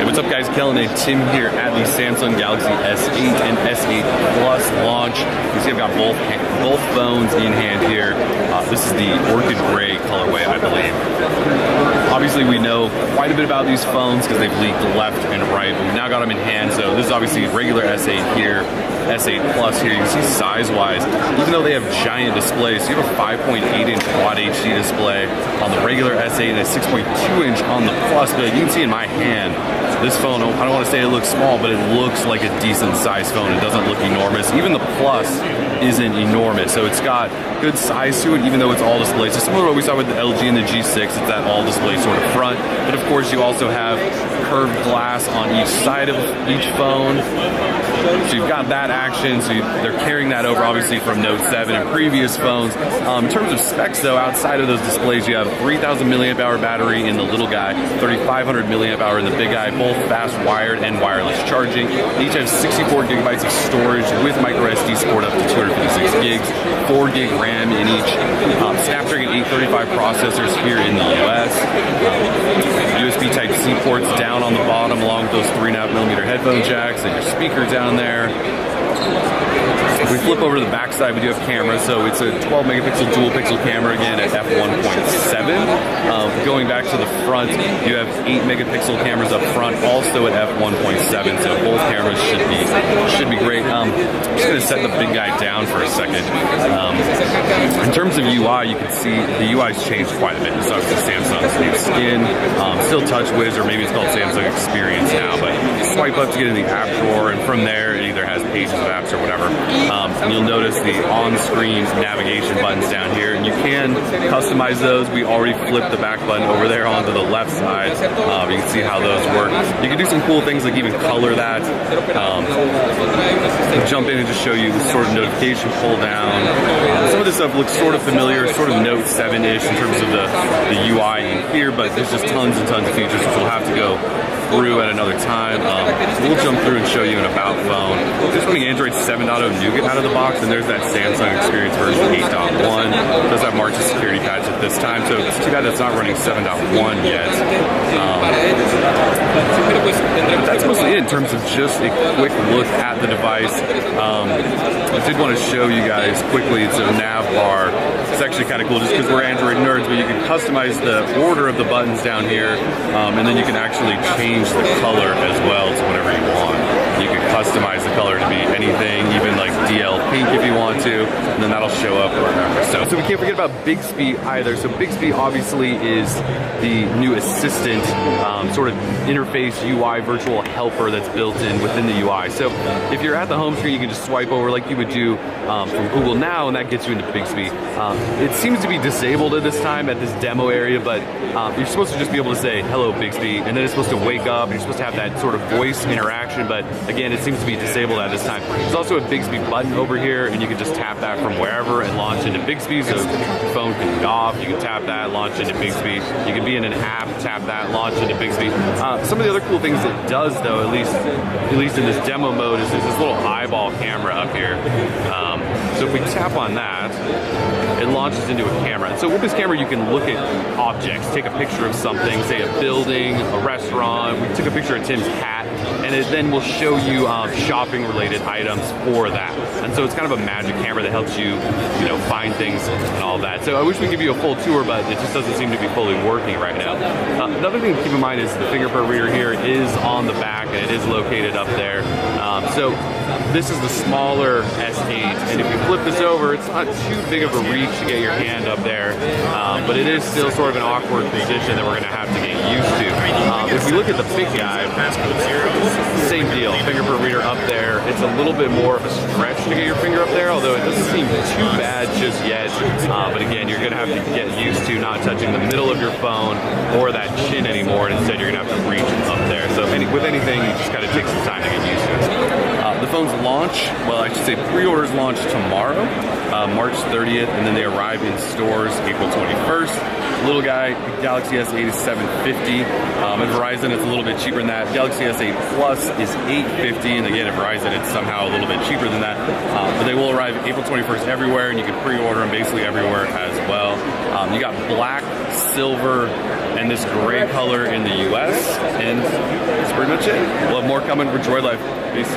Hey, what's up guys, Kellen and Tim here at the Samsung Galaxy S8 and S8 Plus launch. You see I've got both phones in hand here. This is the Orchid Gray colorway, I believe. Obviously we know quite a bit about these phones because they've leaked left and right, but we now got them in hand. So this is obviously regular S8 here, S8 Plus here. You can see size-wise, even though they have giant displays, so you have a 5.8-inch Quad HD display on the regular S8 and a 6.2-inch on the Plus. But you can see in my hand, this phone, I don't want to say it looks small, but it looks like a decent sized phone. It doesn't look enormous. Even the Plus isn't enormous. So it's got good size to it, even though it's all display. So similar to what we saw with the LG and the G6, it's that all display sort of front. But of course you also have curved glass on each side of each phone. So you've got that action, so they're carrying that over obviously from Note 7 and previous phones. In terms of specs though, outside of those displays, you have 3,000 milliamp hour battery in the little guy, 3,500 milliamp hour in the big guy, both fast wired and wireless charging. They each have 64 gigabytes of storage with micro SD support up to 256 gigs, 4 gig RAM in each. Snapdragon 835 processors here in the US. USB Type-C ports down on the bottom along with those 3.5mm headphone jacks and your speaker down there. If we flip over to the back side, we do have cameras. So it's a 12 megapixel dual pixel camera again at f1.7. Going back to the front, you have 8 megapixel cameras up front, also at f1.7. So both cameras should be great. I'm just going to set the big guy down for a second. In terms of UI, you can see the UI's changed quite a bit. It's obviously Samsung's new skin, still TouchWiz, or maybe it's called Samsung Experience now. But you swipe up to get in the app drawer, and from there it either has pages of apps or whatever. You'll notice the on-screen navigation buttons down here, and you can customize those. We already flipped the back button over there onto the left side. You can see how those work. You can do some cool things like even color that. Jump in and just show you the sort of notification pull down. Some of this stuff looks sort of familiar, sort of Note 7-ish in terms of the UI in here, but there's just tons and tons of features which we'll have to go through at another time. We'll jump through and show you an about phone. Just running Android 7.0 Nougat out of the box, and there's that Samsung Experience version 8.1. Does have March's security patch at this time, so it's too bad it's not running 7.1 yet. But that's mostly it in terms of just a quick look at the device. I did want to show you guys quickly, it's a nav bar. It's actually kind of cool just because we're Android nerds, but you can customize the order of the buttons down here, and then you can actually change the color as well to whatever you want. You can customize the color to be anything, even like DL pink if you want to, and then that'll show up wherever. So we can't forget about Bixby either. So Bixby obviously is the new assistant sort of interface UI virtual helper that's built in within the UI. So if you're at the home screen, you can just swipe over like you would do from Google Now, and that gets you into Bixby. It seems to be disabled at this time at this demo area, but you're supposed to just be able to say hello Bixby, and then it's supposed to wake up, and you're supposed to have that sort of voice interaction, but again, it seems to be disabled at this time. There's also a Bixby button over here, and you can just tap that from wherever and launch into Bixby. So your phone can be off, you can tap that, launch into Bixby. You can be in an app, tap that, launch into Bixby. Some of the other cool things it does though, at least in this demo mode, is this little eyeball camera up here. So if we tap on that, it launches into a camera. And so with this camera, you can look at objects, take a picture of something, say a building, a restaurant. We took a picture of Tim's hat, and it then will show you shopping-related items for that. And so it's kind of a magic camera that helps you, find things and all that. So I wish we could give you a full tour, but it just doesn't seem to be fully working right now. Another thing to keep in mind is the fingerprint reader here is on the back, and it is located up there. So this is the smaller S8, and if you flip this over, it's not too big of a reach to get your hand up there, but it is still sort of an awkward position that we're going to have to get used to. If we look at the big guy, same deal, fingerprint reader up there. It's a little bit more of a stretch to get your finger up there, although it doesn't seem too bad just yet. But again, you're going to have to get used to not touching the middle of your phone or that chin anymore, and instead you're going to have to reach up there. So with anything, you just kind of take some time to get used to it. The phones launch, well, I should say pre-orders launch tomorrow, March 30th, and then they arrive in stores April 21st. Little guy, Galaxy S8 is $750. At Verizon, it's a little bit cheaper than that. Galaxy S8 Plus is $850, and again, at Verizon, it's somehow a little bit cheaper than that. But they will arrive April 21st everywhere, and you can pre-order them basically everywhere as well. You got black, silver, and this gray color in the US, and that's pretty much it. We'll have more coming for Droid Life. Peace.